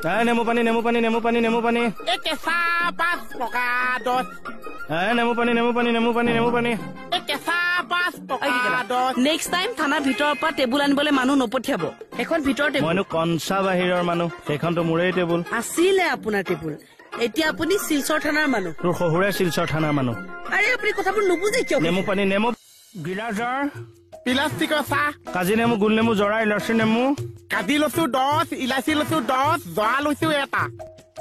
নেমু পানী নেমু পানী নেমু পানী নেমু পানী এই কেঁচা 5 টকা 10 নেমু পানী নেমু পানী নেমু পানী নেমু পানী এই কেঁচা 5 টকা 10 নেক্সট টাইম থানাৰ ভিতৰৰ পৰা টেবুল আনিবলৈ মানুহ নপঠিয়াব এখন ভিতৰ টেবুল মইনো কনচা বাহিৰৰ মানুহ সেইখনতো মোৰেই টেবুল আছিলে আপোনাৰ টেবুল এতিয়া আপুনি শিলচৰ থানাৰ মানুহ তোৰ শহুৰে শিলচৰ থানাৰ মানুহ আৰে আপুনি কথাবোৰ নুবুজে কিয় নেমু পানী নেমু গিলাচৰ প্লাষ্টিকৰ চাহ কাজি নেমু গোল নেমু জৰা ইলাচি নেমু কাজি লৈছো 10 ইলাচি লৈছো 10 জৰা লৈছো এটা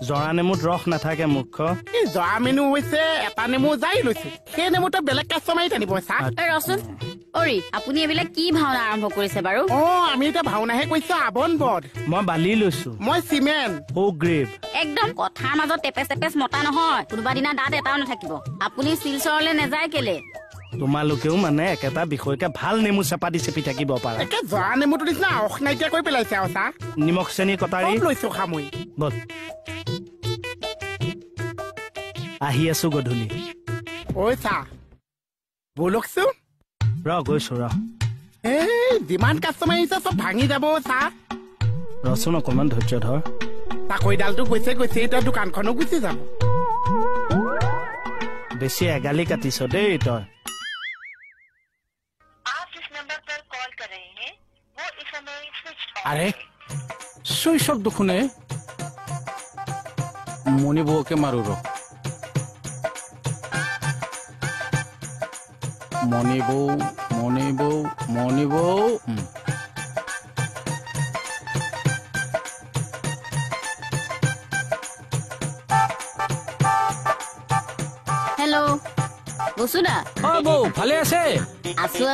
জৰা নেমুত ৰস নাথাকে মুখ্য এই জৰা মেনু হৈছে এটা নেমু যাই লৈছো সেই নেমুটো বেলেগ কাষ্টমাৰ টানিব চাহ ৰচোন অৰি আপুনি এইবিলাক কি ভাওনা আৰম্ভ কৰিছে বাৰু আমি এতিয়া ভাওনাহে কৈছো আবন বধ মই বালি লৈছো মই চিমেণ্ট গ্ৰেভ একদম কথাৰ মাজত টেপেচ মতা নহয় কোনোবা দিনা দাঁত এটাও নাথাকিব আপুনি শিলচৰলৈ নেযায় কেলে তোমালোকেও মানে একেটা বিষয়কে ভাল নেমু চেপা দি চেপি থাকিব পাৰা একে জৰা নেমুটো নিচিনা অস নাইকিয়া কৰি পেলাইছে আৰু চাহ নিমখ চেনি কটাৰী লৈছো খামৈ বল আহি আছো গধূলি ঐ চাহ বলকচোন গৈছো এই যিমান কাষ্টমাৰ আহিছে চব ভাঙি যাব চাহ ৰচোন অকমান ধৈৰ্য ধৰ চাকৰিডালটো গৈছে এতিয়া দোকানখনো গুচি যাব বেছি এগালি কাটিছ দেই তই আরে শৈশব দুখনে মনি বউকে মারু র মনি বউ হেল্ল' বসুদা বউ ভালে আছে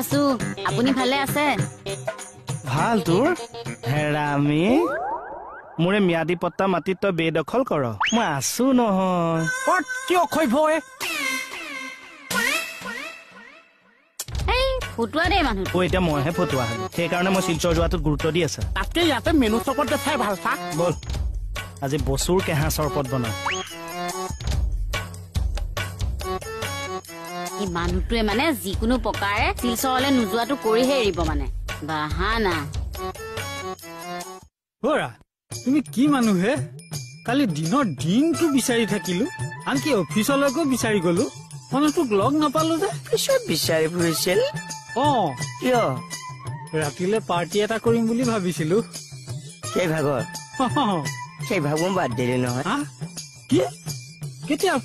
আছো আপুনি ভালে আছে ভাল তোৰ হেৰামি মোৰে ম্যাদী পট্টা মাটিত তই বেদখল কৰ মই আছো নহয় কি অক্ষয় ভয় ফটুৱা দেই মানুহ এতিয়া মইহে ফটুৱা হলো সেইকাৰণে মই শিলচৰ যোৱাটোত গুৰুত্ব দি আছা তাতকে ইয়াতে মেনু চপত দেখাই ভাল চাহ বল আজি বচুৰ কেঁহা চৰপত বনাও এই মানুহটোৱে মানে যিকোনো প্ৰকাৰে শিলচৰলৈ নোযোৱাটো কৰিহে এৰিব মানে বাহানা তুমি কি মানুহে কালি দিনৰ দিনটো বিচাৰি থাকিলো আনকি অফিচলৈকো বিচাৰি গলো মানে তোক লগ নাপালো যে পিছত বিচাৰি ফুৰিছিল কিয় ৰাতিলে পাৰ্টি এটা কৰিম বুলি ভাবিছিলো সেই ভাগৰ বাদ দিলে নহয় কি কেতিয়াৰ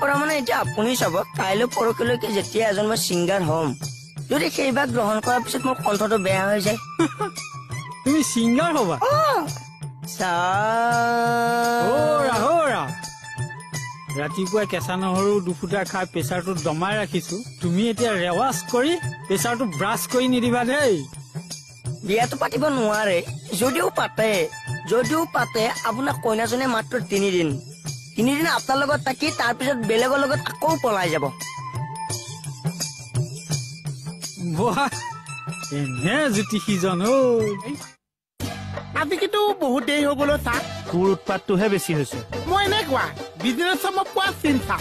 পৰা মানে এতিয়া আপুনি চাব কাইলৈ পৰহিলৈকে যেতিয়া এজন মই ছিংগাৰ হ'ম যদি সেই ভাগ গ্ৰহণ কৰাৰ পিছত মোৰ কণ্ঠটো বেয়া হৈ যায় তুমি ছিংগাৰ হবা ৰাতিপুৱা কেঁচা নহৰু দুফুটা খাই প্ৰেচাৰটো দমাই ৰাখিছো তুমি এতিয়া ৰেৱাজ কৰি প্ৰেচাৰটো ব্ৰাছ কৰি নিদিবা দেই বিয়াটো পাতিব নোৱাৰে যদিও পাতে আপোনাৰ কইনাজনে মাত্ৰ 3 দিন আপোনাৰ লগত থাকি তাৰপিছত বেলেগৰ লগত আকৌ পলাই যাব এনে জ্যোতিষীজন আজি কিন্তু বহুত দেৰি হৈ গ'ল চাহ তোৰ উৎপাতটোহে বেছি হৈছে মই এনেকুৱা বিজনেছত মই পোৱা চিন্তা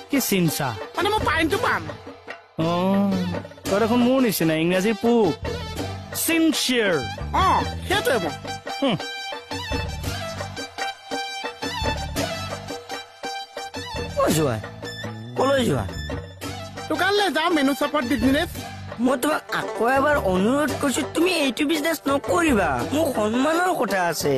কি চিন্তা মানে মই পাইনটো পাম তই দেখোন মোৰ নিচিনা ইংৰাজীৰ পোক চিনচিয়াৰ সেইটোৱে মই কলৈ যোৱা দোকানলৈ যাওঁ মেনু চপত বিজনেছ মই তোমাক আকৌ এবাৰ অনুৰোধ কৰিছো তুমি এইটো বিজনেছ নকৰিবা মোৰ সন্মানৰ কথা আছে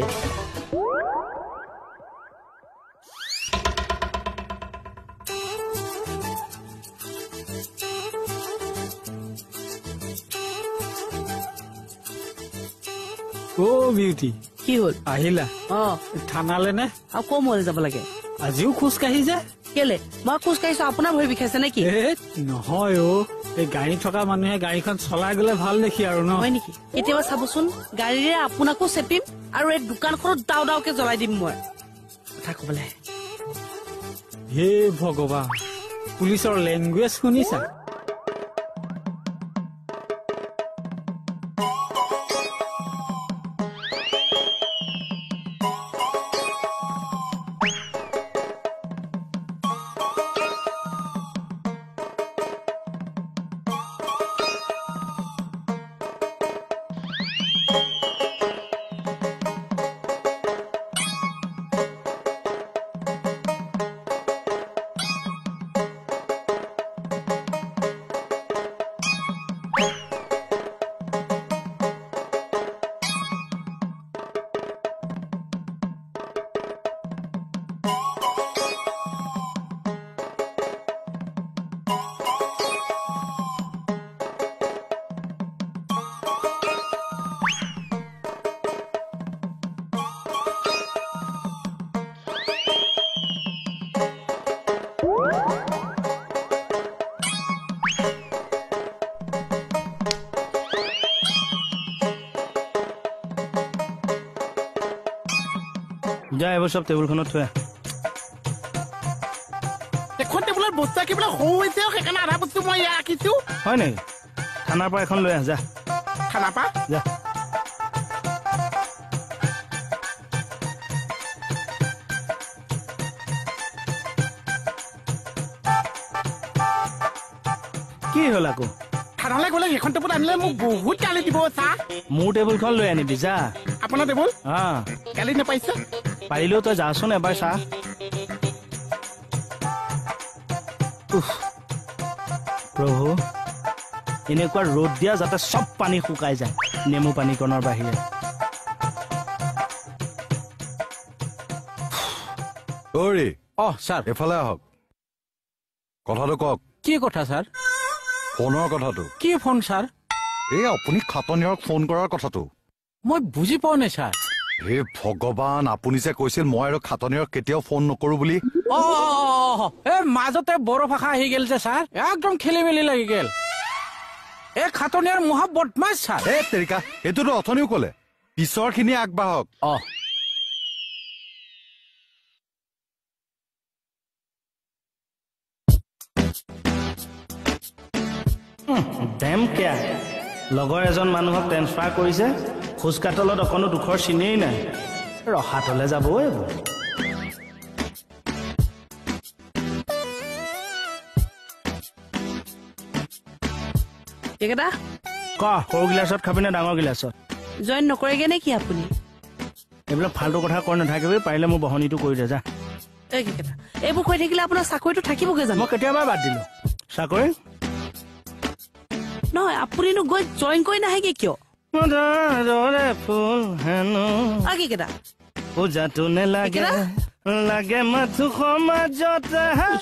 বিউটি কি হ'ল আহিলা থানালে নে আৰু কম মলে যাব লাগে আজিও খোজ কাঢ়ি যে কেলে মই খোজ কাঢ়িছো আপোনাৰ ভৰি বিষাইছে নেকি নহয় এই গাড়ী থকা মানুহে গাড়ীখন চলাই গলে ভাল দেখি আৰু ন হয় নেকি কেতিয়াবা চাবচোন গাড়ীৰে আপোনাকো চেপিম আৰু এই দোকানখনত দাওকে জ্বলাই দিম মই কথা কবলে হে ভগৱান পুলিচৰ লেংগুৱেজ শুনিছা যা এইবোৰ চব টেবুলখনত থৈ এখন টেবুলত বস্তু ৰাখিবলৈ সৰু হৈছে সেইকাৰণে আধা বস্তু মই ইয়াত ৰাখিছো হয় নেকি থানাৰ পৰা এখন লৈ আহ যা খানা পা যা কি হ'ল আকৌ থানালৈ গ'লে সেইখন টেবুল আনিলে মোক বহুত গালি দিব চা মোৰ টেবুলখন লৈ আনিবি যা আপোনাৰ টেবুল অঁ গালি নাপাইছে পাৰিলেও তই যাচোন এবাৰ চা প্ৰভু এনেকুৱা ৰ'দ দিয়া যাতে চব পানী শুকাই যায় নেমু পানীকণৰ বাহিৰে ঐ ছাৰ এফালে আহক কথাটো কওক কি কথা ছাৰ ফোনৰ কথাটো কি ফোন ছাৰ এই আপুনি খাটনিয়ৰক ফোন কৰাৰ কথাটো মই বুজি পোৱা নাই ছাৰ হে ভগৱান আপুনি যে কৈছিল মই আৰু খাটনিয়ৰক কেতিয়াও ফোন নকৰো বুলি এই মাজতে বড়ো ভাষা আহি গেল যে ছাৰ একদম খেলি মেলি লাগি গেল এই খাটনিয়াৰ মহা বদমাছ ছাৰ এই তেৰিকা এইটোতো অথনিও কলে পিছৰ খিনি আগবাঢ়ক ডেম কেয়া লগৰ এজন মানুহক ট্ৰেন্সফাৰ কৰিছে খোজকাতলত অকণো দুখৰ চিনেই নাই ৰসাতলে যাব এইবোৰ একেটা ক সৰু গিলাচত খাবি নে ডাঙৰ গিলাচত জইন নকৰেগে নে কি আপুনি এইবিলাক ফাল্টু কথা কৈ নাথাকিবি পাৰিলে মোৰ বহনীটো কৰি দে যা এইকেইটা এইবোৰ কৈ থাকিলে আপোনাৰ চাকৰিটো থাকিবগে জানো মই কেতিয়াবা বাদ দিলো চাকৰি নহয় আপুনিনো গৈ জইন কৰি নাহেগে কিয় ফুল হেনো কেইটা পূজাটো নেলাগে লাগে মাথো সমাজত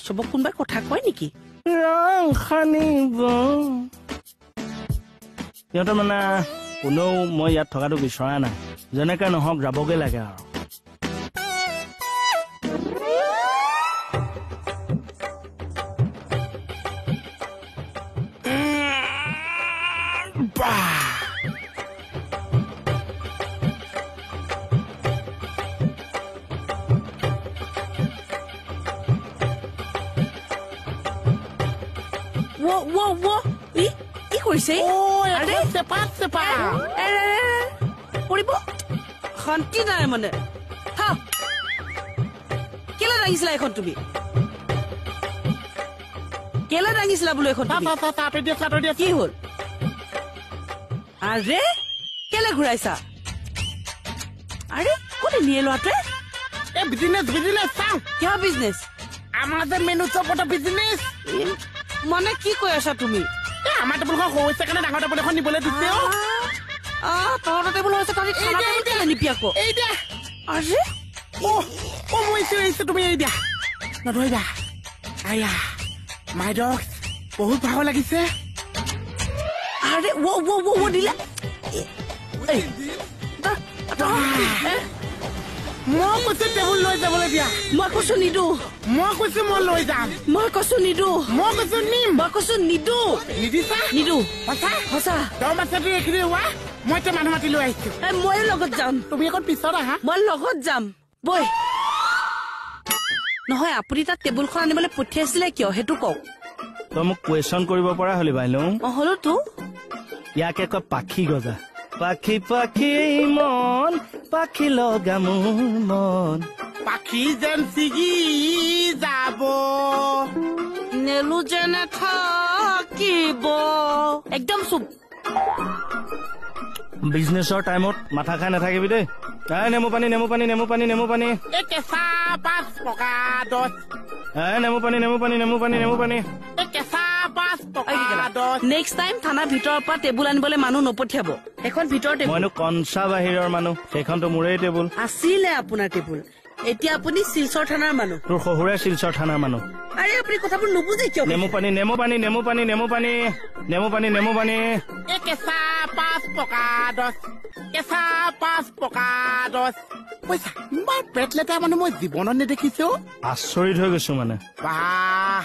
চবক কোনোবাই কথা কয় নেকি ৰং সানিব সিহঁতৰ মানে কোনেও মই ইয়াত থকাটো বিচৰা নাই যেনেকে নহওক যাবগে লাগে আৰু কি কৰিছে পৰিব শান্তি নাই মানে কেলে দাঙিছিলা এখন তুমি কেলে দাঙিছিলা বোলো এখন কি হল আৰে কেলে ঘূৰাইছা আৰে কোনে নিয়ে লোৱাটোৱে কিয় বিজনেছ আমাৰ যে মেনু চপৰ বিজনেছ মানে কি কৈ আছা তুমি আমাৰ টেবুলখন সৰু হৈছে কাৰণে ডাঙৰ টেবুল এখন নিবলৈ দিছে তহঁতৰ টেবুল হৈছে তহঁতি নিপি আকৌ এই দিয়া আৰে মই তুমি এই দিয়া নধৰিবা আয়া মাই ডগ বহুত ভাগৰ লাগিছে আৰে দিলা মই কৈছো টেবুল লৈ যাবলৈ দিয়া মই কৈছো নিদো মই কৈছো মই লৈ যাম মই কৈছো নিদো মই কৈছো নিম মই কৈছো নিদো নিদিছা নিদো সঁচা দহ মাছটো এইখিনি হোৱা মই এতিয়া মানুহ মাতি লৈ আহিছো ময়ো লগত যাম তুমি এখন পিছত আহা মই লগত যাম বৈ নহয় আপুনি তাত টেবুলখন আনিবলৈ পঠিয়াইছিলে কিয় সেইটো কওক তই মোক কুৱেশ্যন কৰিব পৰা হলি বাইলৌ হলোতো ইয়াকে কয় পাখি গজা পাখি পাখি মন পাখি লগা মোৰ মন পাখি যেন ছিগি যাব নেলু যেনে থাকিব একদম চুপ বিজনেছৰ টাইমত মাথা খাই নাথাকিবি দেই নেমু পানী নেমু পানী নেমু পানী নেমু পানী এই কেঁচা 5 টকা 10 নেমু পানী নেমু পানী নেমু পানী নেমু পানী এই কেঁচা 5 টকা 10 নেক্সট টাইম থানাৰ ভিতৰৰ পৰা টেবুল আনিবলৈ মানুহ নপঠিয়াব এখন ভিতৰ টেবুল মইনো কনচা বাহিৰৰ মানুহ সেইখনতো মোৰেই টেবুল আছিলে আপোনাৰ টেবুল এতিয়া আপুনি শিলচৰ থানাৰ মানুহ তোৰ শহুৰে শিলচৰ থানাৰ মানুহ আৰে আপুনি কথাবোৰ নুবুজে কিয় নেমু পানী নেমু পানী নেমু পানী নেমু পানী নেমু পানী নেমু পানী এই কেঁচা 5 টকা 10 কেঁচা 5 টকা 10 পইচা ইমান পেট লেতেৰা মানুহ মই জীৱনত নেদেখিছো আচৰিত হৈ গৈছো মানে বাহ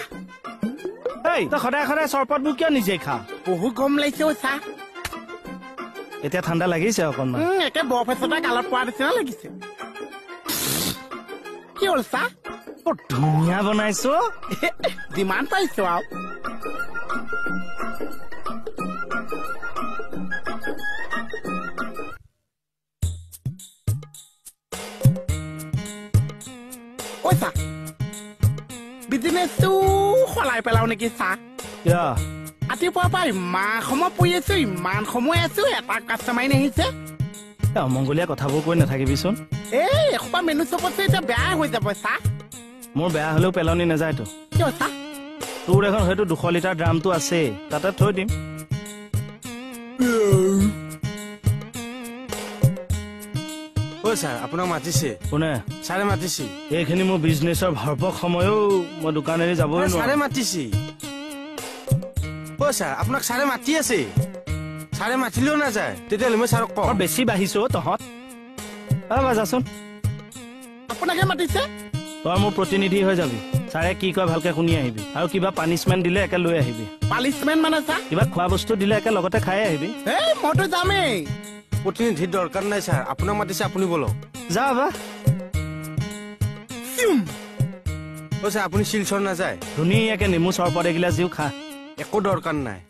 এই তই সদায় সদায় চৰপতবোৰ কিয় নিজে খা বহুত গৰম লাগিছে চা এতিয়া ঠাণ্ডা লাগিছে অকণমান একে বৰফ এচটা গালত পোৱা নিচিনা লাগিছে হ'ল ছাৰ বৰ ধুনীয়া বনাইছো যিমান পাইছো আৰু ঐ ছাৰ বিজনেছটো সলাই পেলাও নেকি ছাৰ কিয় ৰাতিপুৱাৰ পৰা ইমান সময় পৰি আছো ইমান সময় আছো এটা কাষ্টমাৰ নাহিছে এই অমংগলীয়া কথাবোৰ কৈ নাথাকিবিচোন এই এসোপা মেনু চবতছে এতিয়া বেয়া হৈ যাব ছাৰ মোৰ বেয়া হলেও পেলনি নাযায়তো কিয় ছাৰ তোৰ এখন হয়তো 200 লিটাৰ ড্ৰামটো আছেই তাতে থৈ দিম ঐ ছাৰ আপোনাক মাতিছে কোনে ছাৰে মাতিছে এইখিনি মোৰ বিজনেছৰ ভৰপক সময়ও মই দোকান এৰি যাবই ছাৰে নোৱাৰো মাতিছে ঐ ছাৰ আপোনাক ছাৰে মাতি আছে ছাৰে মাতিলেও নাযায় তেতিয়াহ'লে মই ছাৰক কওঁ বৰ বেছি বাঢ়িছো তহঁত যাচোন আপোনাকে মাতিছে তই মোৰ প্ৰতিনিধি হৈ যাবি ছাৰে কি কয় ভালকে শুনি আহিবি আৰু কিবা পানিচমেণ্ট দিলে একে লৈ আহিবি পানিচমেণ্ট মানে ছাৰ কিবা খোৱা বস্তু দিলে একে লগতে খাই আহিবি এই মইতো যামেই প্ৰতিনিধিৰ দৰকাৰ নাই ছাৰ আপোনাক মাতিছে আপুনি বলক যা বা ঐ ছাৰ আপুনি শিলচৰ নাযায় ধুনীয়াকে নেমু চৰবত এগিলাচ দিও খা একো দৰকাৰ নাই